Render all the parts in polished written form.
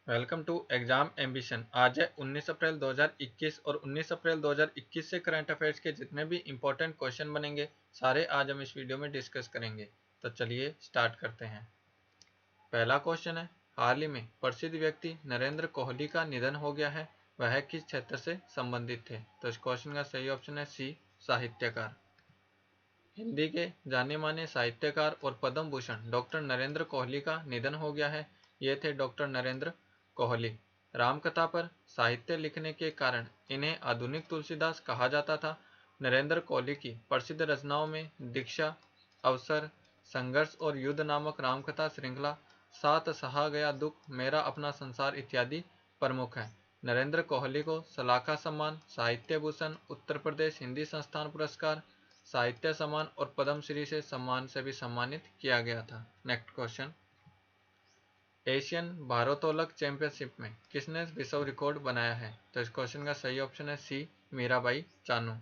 Welcome to exam ambition. आज है 19 अप्रैल 2021 और 19 अप्रैल 2021 से करंट अफेयर्स के जितने भी इंपॉर्टेंट क्वेश्चन बनेंगे सारे आज हम इस वीडियो में डिस्कस करेंगे। तो चलिए स्टार्ट करते हैं। पहला क्वेश्चन है, हाल ही में प्रसिद्ध व्यक्ति नरेंद्र कोहली का निधन हो गया है, वह किस क्षेत्र से संबंधित थे? तो इस क्वेश्चन का सही ऑप्शन है सी, साहित्यकार। हिंदी के जाने माने साहित्यकार और पद्म भूषण डॉक्टर नरेंद्र कोहली का निधन हो गया है। ये थे डॉक्टर नरेंद्र कोहली। रामकथा पर साहित्य लिखने के कारण इन्हें आधुनिक तुलसीदास कहा जाता था। नरेंद्र कोहली की प्रसिद्ध रचनाओं में दीक्षा, अवसर, संघर्ष और युद्ध नामक रामकथा श्रृंखला, साथ सहा गया दुख, मेरा अपना संसार इत्यादि प्रमुख है। नरेंद्र कोहली को सलाखा सम्मान, साहित्य भूषण, उत्तर प्रदेश हिंदी संस्थान पुरस्कार, साहित्य सम्मान और पद्मश्री से सम्मान से भी सम्मानित किया गया था। नेक्स्ट क्वेश्चन, एशियन भारोत्तोलक चैंपियनशिप में किसने विश्व रिकॉर्ड बनाया है? तो इस क्वेश्चन का सही ऑप्शन है सी, मीराबाई चानू।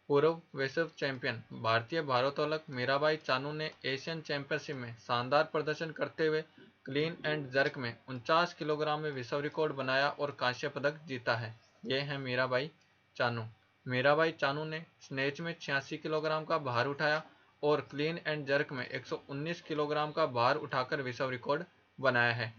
पूर्व विश्व चैंपियन भारतीय भारोत्तोलक मीराबाई चानू ने एशियन चैंपियनशिप में शानदार प्रदर्शन करते हुए क्लीन एंड जर्क में 49 किलोग्राम में विश्व रिकॉर्ड बनाया और कांस्य पदक जीता है। ये है मीराबाई चानू। मीराबाई चानू ने स्नेच में 86 किलोग्राम का भार उठाया और क्लीन एंड जर्क में 119 किलोग्राम का भार उठाकर विश्व रिकॉर्ड बनाया है।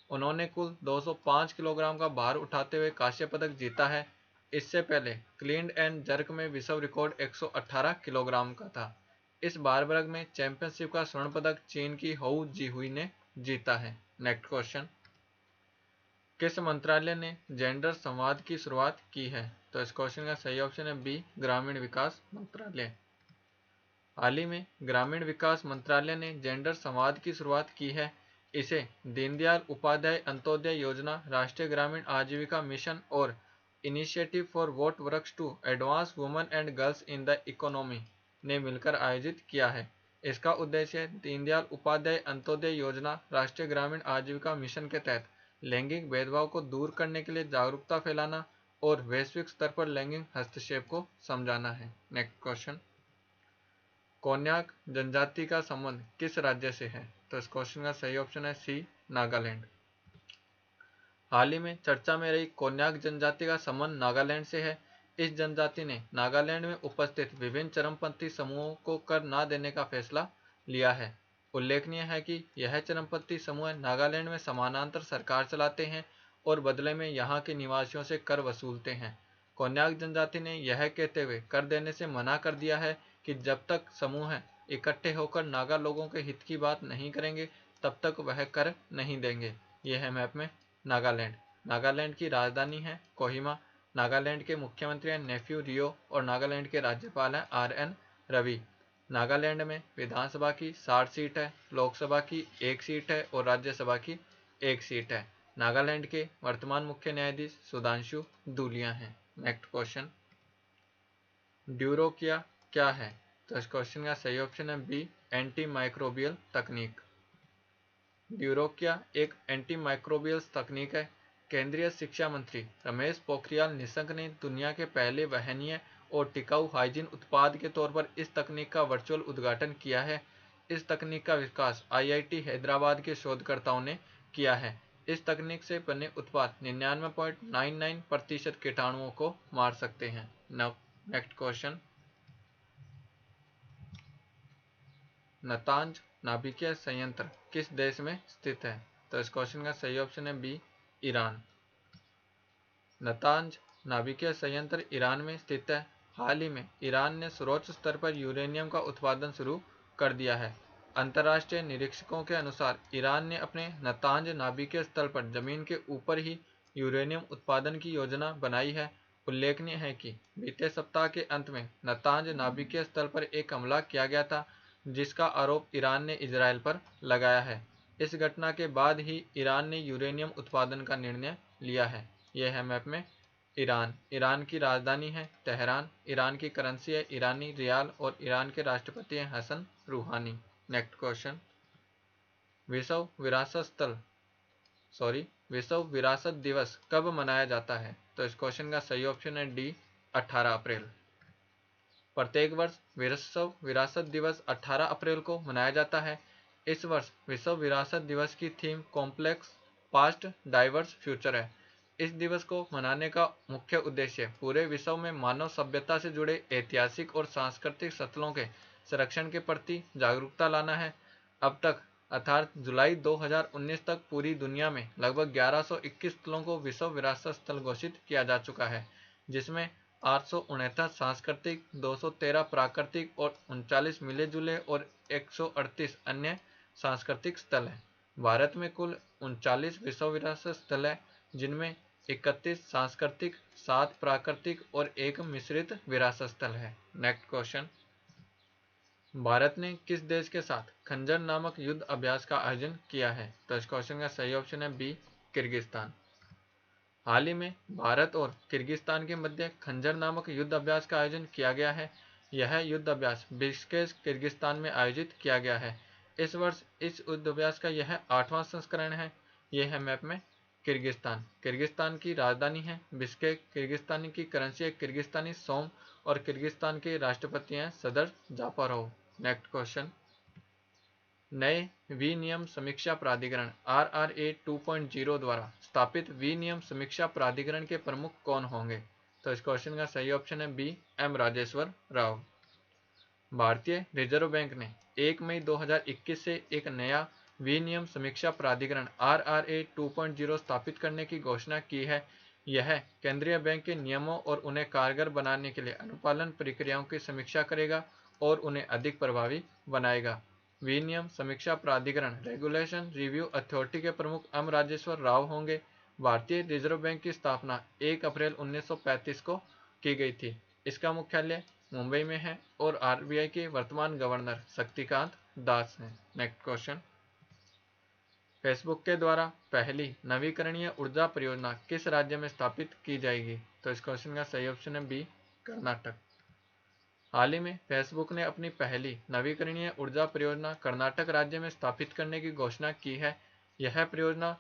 उन्होंने कुल 205 किलोग्राम का भार उठाते हुए कांस्य पदक जीता है। इससे पहले क्लीन एंड जर्क में विश्व रिकॉर्ड 118 किलोग्राम का था। इस भार वर्ग में चैंपियनशिप का स्वर्ण पदक चीन की होउ जीहुई ने जीता है। नेक्स्ट क्वेश्चन, किस मंत्रालय ने जेंडर संवाद की शुरुआत की है? तो इस क्वेश्चन का सही ऑप्शन है बी, ग्रामीण विकास मंत्रालय। हाल ही में ग्रामीण विकास मंत्रालय ने जेंडर संवाद की शुरुआत की है। इसे दीनदयाल उपाध्याय अंत्योदय योजना, राष्ट्रीय ग्रामीण आजीविका मिशन और initiative for what works to advance women and girls in the economy ने मिलकर आयोजित किया है। इसका उद्देश्य दीनदयाल उपाध्याय अंत्योदय योजना, राष्ट्रीय ग्रामीण आजीविका मिशन के तहत लैंगिक भेदभाव को दूर करने के लिए जागरूकता फैलाना और वैश्विक स्तर पर लैंगिक हस्तक्षेप को समझाना है। नेक्स्ट क्वेश्चन, कोन्याक जनजाति का संबंध किस राज्य से है? तो इस क्वेश्चन का सही ऑप्शन है सी, नागालैंड। हाल ही में चर्चा में रही कोन्याक जनजाति का संबंध नागालैंड से है। इस जनजाति ने नागालैंड में उपस्थित विभिन्न चरमपंथी समूहों को कर न देने का फैसला लिया है। उल्लेखनीय है कि यह चरमपंथी समूह नागालैंड में समानांतर सरकार चलाते हैं और बदले में यहाँ के निवासियों से कर वसूलते हैं। कोन्याक जनजाति ने यह कहते हुए कर देने से मना कर दिया है कि जब तक समूह इकट्ठे होकर नागा लोगों के हित की बात नहीं करेंगे तब तक वह कर नहीं देंगे। यह है मैप में नागालैंड। नागालैंड की राजधानी है कोहिमा। नागालैंड के मुख्यमंत्री हैं नेफ्यू रियो और नागालैंड के राज्यपाल हैं आर.एन. रवि। नागालैंड में विधानसभा की 60 सीट है, लोकसभा की 1 सीट है और राज्यसभा की 1 सीट है। नागालैंड के वर्तमान मुख्य न्यायाधीश सुधांशु धूलिया हैं। नेक्स्ट क्वेश्चन, ड्यूरोकिया क्या है? तो इस क्वेश्चन का सही ऑप्शन है बी, एंटी माइक्रोबियल तकनीक। ड्यूरोकिया एक एंटी माइक्रोबियल तकनीक है। केंद्रीय शिक्षा मंत्री रमेश पोखरियाल निशंक ने दुनिया के पहले वहनीय और टिकाऊ हाइजीन उत्पाद के तौर पर इस तकनीक का वर्चुअल उद्घाटन किया है। इस तकनीक का विकास आईआईटी हैदराबाद के शोधकर्ताओं ने किया है। इस तकनीक से बने उत्पाद 99.99% कीटाणुओं को मार सकते हैं। नेक्स्ट क्वेश्चन, नतांज नाभिकीय संयंत्र किस देश में स्थित है? तो इस क्वेश्चन का सही ऑप्शन है बी, ईरान। नतांज नाभिकीय संयंत्र ईरान में स्थित है। हाल ही में ईरान ने सर्वोच्च स्तर पर यूरेनियम का उत्पादन शुरू कर दिया है। अंतर्राष्ट्रीय निरीक्षकों के अनुसार ईरान ने अपने नतांज नाभिकीय स्थल पर जमीन के ऊपर ही यूरेनियम उत्पादन की योजना बनाई है। उल्लेखनीय है कि बीते सप्ताह के अंत में नतांज नाभिकीय स्थल पर एक हमला किया गया था, जिसका आरोप ईरान ने इजरायल पर लगाया है। इस घटना के बाद ही ईरान ने यूरेनियम उत्पादन का निर्णय लिया है। यह है मैप में ईरान। ईरान की राजधानी है तेहरान। ईरान की करेंसी है ईरानी रियाल और ईरान के राष्ट्रपति हैं हसन रूहानी। नेक्स्ट क्वेश्चन, विश्व विरासत दिवस कब मनाया जाता है? तो इस क्वेश्चन का सही ऑप्शन है डी, 18 अप्रैल। प्रत्येक वर्ष विश्व विरासत दिवस 18 अप्रैल को मनाया जाता है। इस वर्ष विश्व विरासत दिवस की theme complex past diverse future है। इस दिवस को मनाने का मुख्य उद्देश्य पूरे विश्व में मानव सभ्यता से जुड़े ऐतिहासिक और सांस्कृतिक स्थलों के संरक्षण के प्रति जागरूकता लाना है। अब तक अर्थात जुलाई 2019 तक पूरी दुनिया में लगभग 1121 स्थलों को विश्व विरासत स्थल घोषित किया जा चुका है, जिसमें 869 सांस्कृतिक, 213 प्राकृतिक और 39 मिले जुले और 138 अन्य सांस्कृतिक स्थल हैं। भारत में कुल 39 विश्व विरासत स्थल है, जिनमें 31 सांस्कृतिक, 7 प्राकृतिक और 1 मिश्रित विरासत स्थल है। नेक्स्ट क्वेश्चन, भारत ने किस देश के साथ खंजर नामक युद्ध अभ्यास का आयोजन किया है? तो इस क्वेश्चन का सही ऑप्शन है बी, किर्गिस्तान। हाल ही में भारत और किर्गिस्तान के मध्य खंजर नामक युद्ध अभ्यास का आयोजन किया गया है। यह युद्ध अभ्यास बिश्केक, किर्गिस्तान में आयोजित किया गया है। इस वर्ष इस युद्ध अभ्यास का यह 8वां संस्करण है। यह है मैप में किर्गिस्तान। किर्गिस्तान की राजधानी है बिश्केक, किर्गिस्तान की करेंसी है किर्गिस्तानी सोम और किर्गिस्तान के राष्ट्रपति हैं सदर जापारोव। नेक्स्ट क्वेश्चन, नए विनियम समीक्षा प्राधिकरण RRA 2.0 द्वारा स्थापित विनियम समीक्षा प्राधिकरण के प्रमुख कौन होंगे? तो इस क्वेश्चन का सही ऑप्शन है बी, M राजेश्वर राव। भारतीय रिजर्व बैंक ने 1 मई 2021 से एक नया विनियम समीक्षा प्राधिकरण RRA 2.0 स्थापित करने की घोषणा की है। यह केंद्रीय बैंक के नियमों और उन्हें कारगर बनाने के लिए अनुपालन प्रक्रियाओं की समीक्षा करेगा और उन्हें अधिक प्रभावी बनाएगा। विनियम समीक्षा प्राधिकरण रेगुलेशन रिव्यू अथॉरिटी के प्रमुख M राजेश्वर राव होंगे। भारतीय रिजर्व बैंक की स्थापना 1 अप्रैल 1935 को की गई थी। इसका मुख्यालय मुंबई में है और RBI के वर्तमान गवर्नर शक्तिकांत दास हैं। नेक्स्ट क्वेश्चन, फेसबुक के द्वारा पहली नवीकरणीय ऊर्जा परियोजना किस राज्य में स्थापित की जाएगी? तो इस क्वेश्चन का सही ऑप्शन है बी, कर्नाटक। हाल ही में फेसबुक ने अपनी पहली नवीकरणीय ऊर्जा परियोजना कर्नाटक राज्य में स्थापित करने की घोषणा की है। यह परियोजना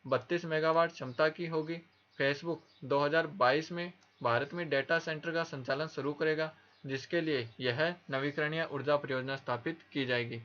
32 मेगावाट क्षमता की होगी। फेसबुक 2022 में भारत में डेटा सेंटर का संचालन शुरू करेगा, जिसके लिए यह नवीकरणीय ऊर्जा परियोजना स्थापित की जाएगी।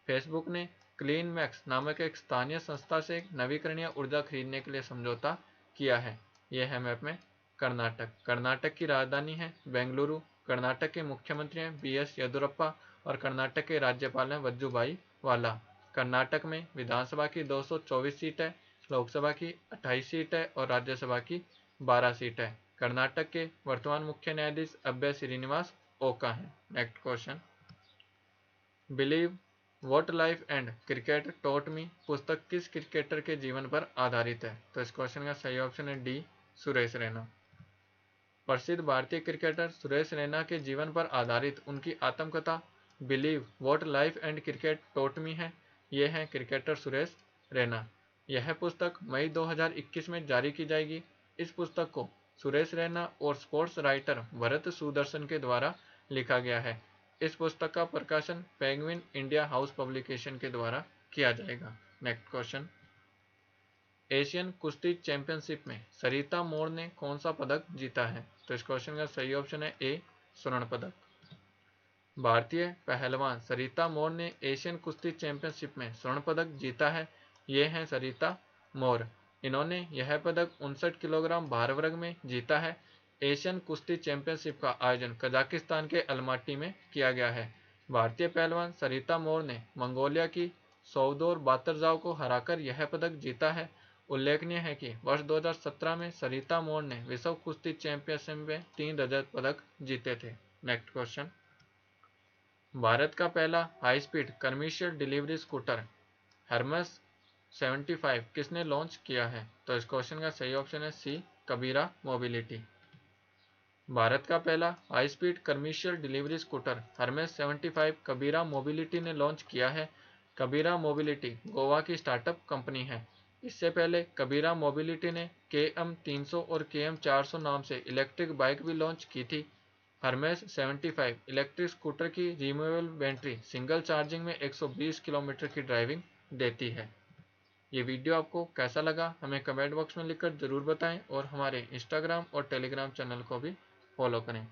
फेसबुक ने क्लीन मैक्स नामक एक स्थानीय संस्था से नवीकरणीय ऊर्जा खरीदने के लिए समझौता किया है। यह है मैप में कर्नाटक। कर्नाटक की राजधानी है बेंगलुरु। कर्नाटक के मुख्यमंत्री हैं BS येदियुरप्पा और कर्नाटक के राज्यपाल हैं वजुभाई वाला। कर्नाटक में विधानसभा की 224 सीट है, लोकसभा की 28 सीट है और राज्यसभा की 12 सीट है। कर्नाटक के वर्तमान मुख्य न्यायाधीश अभय श्रीनिवास ओका हैं। Next question, believe what life and cricket taught me पुस्तक किस क्रिकेटर के जीवन पर आधारित है? तो इस क्वेश्चन का सही ऑप्शन है डी, सुरेश रैना। प्रसिद्ध भारतीय क्रिकेटर सुरेश रैना के जीवन पर आधारित उनकी आत्मकथा believe what life and cricket taught me है। ये हैं क्रिकेटर सुरेश रैना। यह पुस्तक मई 2021 में जारी की जाएगी। इस पुस्तक को सुरेश रैना और स्पोर्ट्स राइटर भरत सुदर्शन के द्वारा लिखा गया है। इस पुस्तक का प्रकाशन पेंगुइन इंडिया हाउस पब्लिकेशन के द्वारा किया जाएगा। नेक्स्ट क्वेश्चन, एशियन कुश्ती चैंपियनशिप में सरिता मोर ने कौन सा पदक जीता है? तो इस क्वेश्चन का सही ऑप्शन है ए, स्वर्ण पदक। भारतीय पहलवान सरिता मोर ने एशियन कुश्ती चैंपियनशिप में स्वर्ण पदक जीता है। ये हैं सरिता मोर। इन्होंने यह पदक 59 किलोग्राम भार वर्ग में जीता है। एशियन कुश्ती चैंपियनशिप का आयोजन कजाकिस्तान के अलमाटी में किया गया है। भारतीय पहलवान सरिता मोर ने मंगोलिया की सौदोर बातरजाव को हराकर यह पदक जीता है। उल्लेखनीय है कि वर्ष 2017 में सरिता मोर ने विश्व कुश्ती चैंपियनशिप में 3 रजत पदक जीते थे। नेक्स्ट क्वेश्चन, भारत का पहला high speed commercial delivery scooter Hermès 75 किसने लॉन्च किया है? तो इस क्वेश्चन का सही ऑप्शन है सी, कबीरा मोबिलिटी। भारत का पहला high speed commercial delivery scooter Hermès 75 कबीरा मोबिलिटी ने लॉन्च किया है। कबीरा मोबिलिटी गोवा की स्टार्टअप कंपनी है। इससे पहले कबीरा मोबिलिटी ने KM 300 और KM 400 नाम से इलेक्ट्रिक बाइक भी लॉन्च की थी। हर्मेस 75 इलेक्ट्रिक स्कूटर की रिमूवेबल बैटरी सिंगल चार्जिंग में 120 किलोमीटर की ड्राइविंग देती है। ये वीडियो आपको कैसा लगा हमें कमेंट बॉक्स में लिखकर ज़रूर बताएं और हमारे इंस्टाग्राम और टेलीग्राम चैनल को भी फॉलो करें।